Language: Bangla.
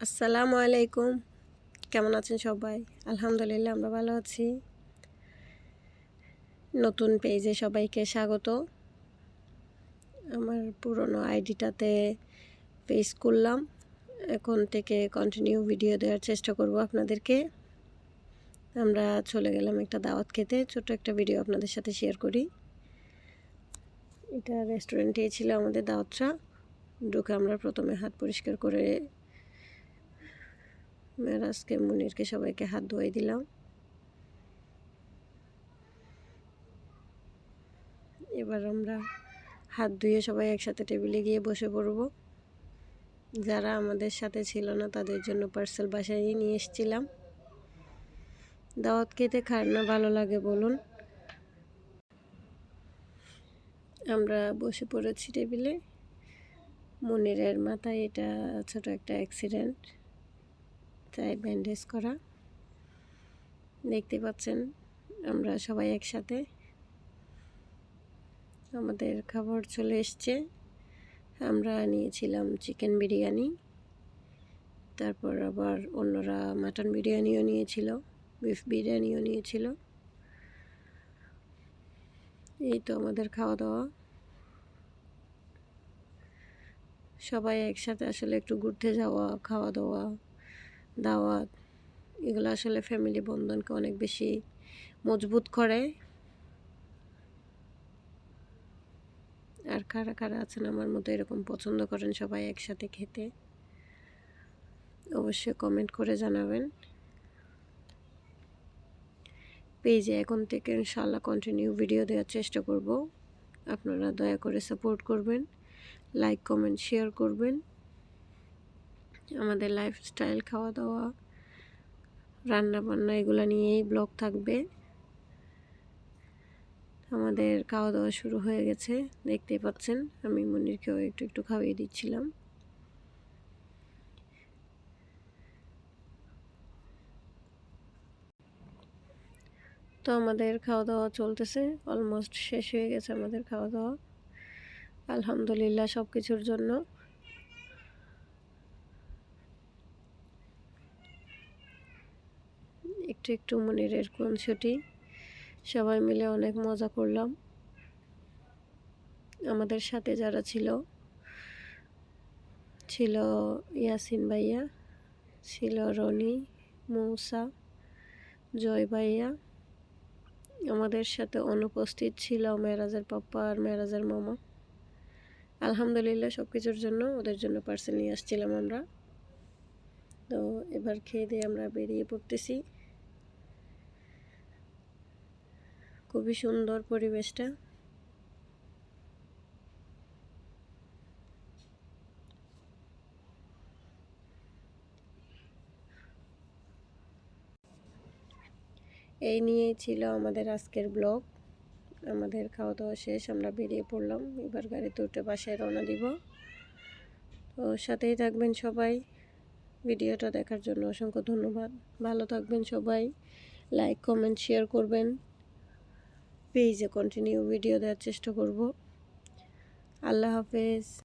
আসসালামু আলাইকুম। কেমন আছেন সবাই? আলহামদুলিল্লাহ আমরা ভালো আছি। নতুন পেজে সবাইকে স্বাগত। আমার পুরনো আইডিটাতে পেজ করলাম। এখন থেকে কন্টিনিউ ভিডিও দেওয়ার চেষ্টা করব আপনাদেরকে। আমরা চলে গেলাম একটা দাওয়াত খেতে। ছোট্ট একটা ভিডিও আপনাদের সাথে শেয়ার করি। এটা রেস্টুরেন্টেই ছিল আমাদের দাওয়াতটা। ঢুকে আমরা প্রথমে হাত পরিষ্কার করে মেরাজকে, মুনিরকে সবাইকে হাত ধুয়াই দিলাম। এবার আমরা হাত ধুয়ে সবাই একসাথে টেবিলে গিয়ে বসে পড়ব। যারা আমাদের সাথে ছিল না তাদের জন্য পার্সেল বাসায় নিয়ে এসেছিলাম। দাওয়াত খেতে কার না ভালো লাগে বলুন। আমরা বসে পড়েছি টেবিলে। মুনিরের মাথায় এটা ছোট একটা অ্যাক্সিডেন্ট, তাই ব্যান্ডেজ করা। দেখতে পাচ্ছেন আমরা সবাই একসাথে। আমাদের খাবার চলে এসছে। আমরা নিয়েছিলাম চিকেন বিরিয়ানি, তারপর আবার অন্যরা মাটন বিরিয়ানিও নিয়েছিল, বিফ বিরিয়ানিও নিয়েছিল। এই তো আমাদের খাওয়া দাওয়া। সবাই একসাথে আসলে একটু ঘুরতে যাওয়া, খাওয়া দাওয়া, দাওয়াত, এগুলো আসলে ফ্যামিলি বন্ধনকে অনেক বেশি মজবুত করে। আর কারা কারা আছেন আমার মতো এরকম পছন্দ করেন সবাই একসাথে খেতে, অবশ্যই কমেন্ট করে জানাবেন। পেজে এখন থেকে ইনশাআল্লাহ কন্টিনিউ ভিডিও দেওয়ার চেষ্টা করব। আপনারা দয়া করে সাপোর্ট করবেন, লাইক কমেন্ট শেয়ার করবেন। আমাদের লাইফস্টাইল, খাওয়া দাওয়া, রান্না বান্না এগুলো নিয়েই ব্লগ থাকবে। আমাদের খাওয়া দাওয়া শুরু হয়ে গেছে, দেখতেই পাচ্ছেন। আমি মুনিরকেও একটু একটু খাইয়ে দিচ্ছিলাম। তো আমাদের খাওয়া দাওয়া চলতেছে, অলমোস্ট শেষ হয়ে গেছে আমাদের খাওয়া দাওয়া। আলহামদুলিল্লাহ সব কিছুর জন্য। একটু একটু মুনিরের খুনসুটি, সবাই মিলে অনেক মজা করলাম। আমাদের সাথে যারা ছিল ইয়াসিন ভাইয়া, ছিল রনি, মৌসা, জয় ভাইয়া। আমাদের সাথে অনুপস্থিত ছিল মেরাজের পাপ্পা আর মেরাজের মামা। আলহামদুলিল্লাহ সব কিছুর জন্য ওদের জন্য পার্সেল নিয়ে আসছিলাম আমরা। তো এবার খেয়ে দিয়ে আমরা বেরিয়ে পড়তেছি। খুবই সুন্দর পরিবেশটা। এই নিয়েই ছিল আমাদের আজকের ব্লগ। আমাদের খাওয়া দাওয়া শেষ, আমরা বেরিয়ে পড়লাম। এবার গাড়িতে উঠে বাসায় রওনা দিব। তো সাথেই থাকবেন সবাই। ভিডিওটা দেখার জন্য অসংখ্য ধন্যবাদ। ভালো থাকবেন সবাই, লাইক কমেন্ট শেয়ার করবেন। পেজে কন্টিনিউ ভিডিও দেওয়ার চেষ্টা করব। আল্লাহ হাফেজ।